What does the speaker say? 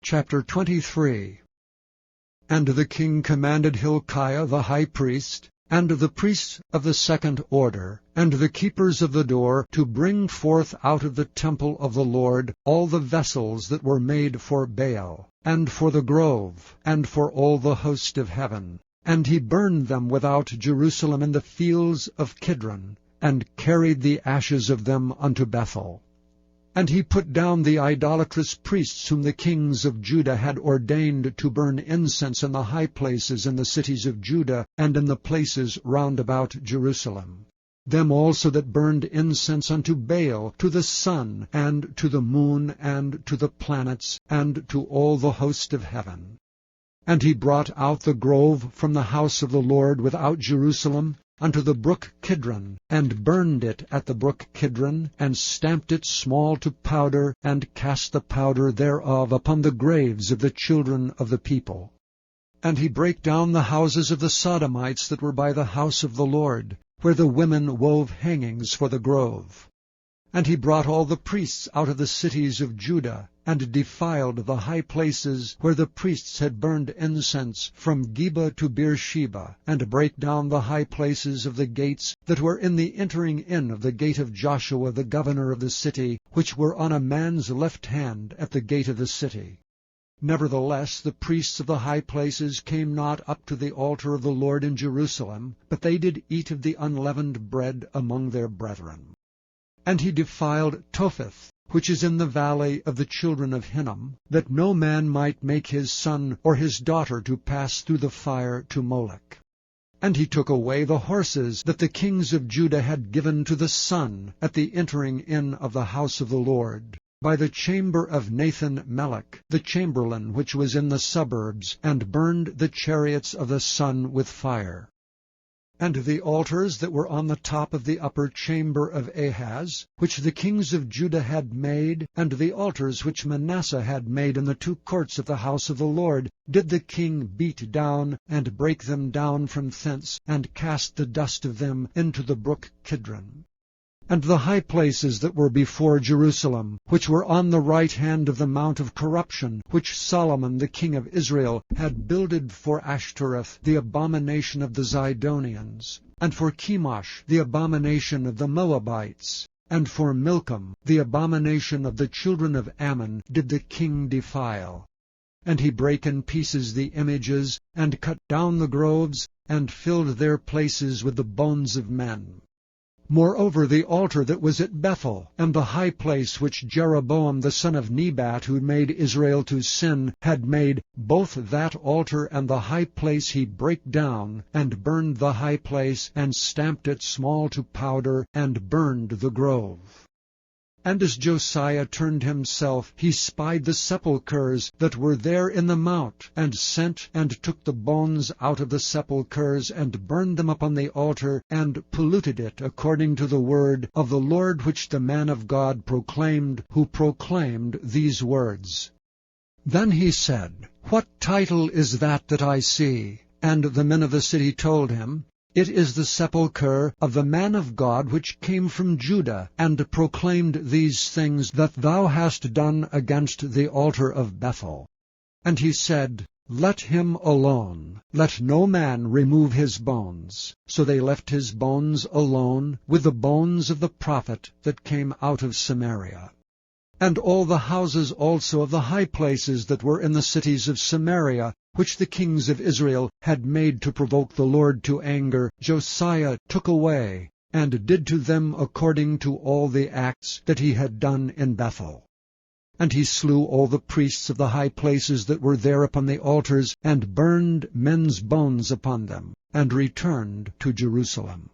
Chapter 23. And the king commanded Hilkiah the high priest, and the priests of the second order, and the keepers of the door, to bring forth out of the temple of the Lord all the vessels that were made for Baal, and for the grove, and for all the host of heaven. And he burned them without Jerusalem in the fields of Kidron, and carried the ashes of them unto Bethel. And he put down the idolatrous priests whom the kings of Judah had ordained to burn incense in the high places in the cities of Judah, and in the places round about Jerusalem. Them also that burned incense unto Baal, to the sun, and to the moon, and to the planets, and to all the host of heaven. And he brought out the grove from the house of the Lord without Jerusalem, unto the brook Kidron, and burned it at the brook Kidron, and stamped it small to powder, and cast the powder thereof upon the graves of the children of the people. And he brake down the houses of the Sodomites that were by the house of the Lord, where the women wove hangings for the grove. And he brought all the priests out of the cities of Judah, and defiled the high places where the priests had burned incense, from Geba to Beersheba, and brake down the high places of the gates that were in the entering in of the gate of Joshua the governor of the city, which were on a man's left hand at the gate of the city. Nevertheless the priests of the high places came not up to the altar of the Lord in Jerusalem, but they did eat of the unleavened bread among their brethren. And he defiled Topheth, which is in the valley of the children of Hinnom, that no man might make his son or his daughter to pass through the fire to Molech. And he took away the horses that the kings of Judah had given to the sun at the entering in of the house of the Lord, by the chamber of Nathan-Melech, the chamberlain which was in the suburbs, and burned the chariots of the sun with fire. And the altars that were on the top of the upper chamber of Ahaz, which the kings of Judah had made, and the altars which Manasseh had made in the two courts of the house of the Lord, did the king beat down, and break them down from thence, and cast the dust of them into the brook Kidron. And the high places that were before Jerusalem, which were on the right hand of the mount of corruption, which Solomon the king of Israel had builded for Ashtoreth, the abomination of the Zidonians, and for Chemosh, the abomination of the Moabites, and for Milcom, the abomination of the children of Ammon, did the king defile. And he brake in pieces the images, and cut down the groves, and filled their places with the bones of men. Moreover, the altar that was at Bethel, and the high place which Jeroboam the son of Nebat, who made Israel to sin, had made, both that altar and the high place he brake down, and burned the high place, and stamped it small to powder, and burned the grove. And as Josiah turned himself, he spied the sepulchres that were there in the mount, and sent and took the bones out of the sepulchres, and burned them upon the altar, and polluted it according to the word of the Lord which the man of God proclaimed, who proclaimed these words. Then he said, What title is that I see? And the men of the city told him, It is the sepulchre of the man of God which came from Judah, and proclaimed these things that thou hast done against the altar of Bethel. And he said, Let him alone, let no man remove his bones. So they left his bones alone, with the bones of the prophet that came out of Samaria. And all the houses also of the high places that were in the cities of Samaria, which the kings of Israel had made to provoke the Lord to anger, Josiah took away, and did to them according to all the acts that he had done in Bethel. And he slew all the priests of the high places that were there upon the altars, and burned men's bones upon them, and returned to Jerusalem.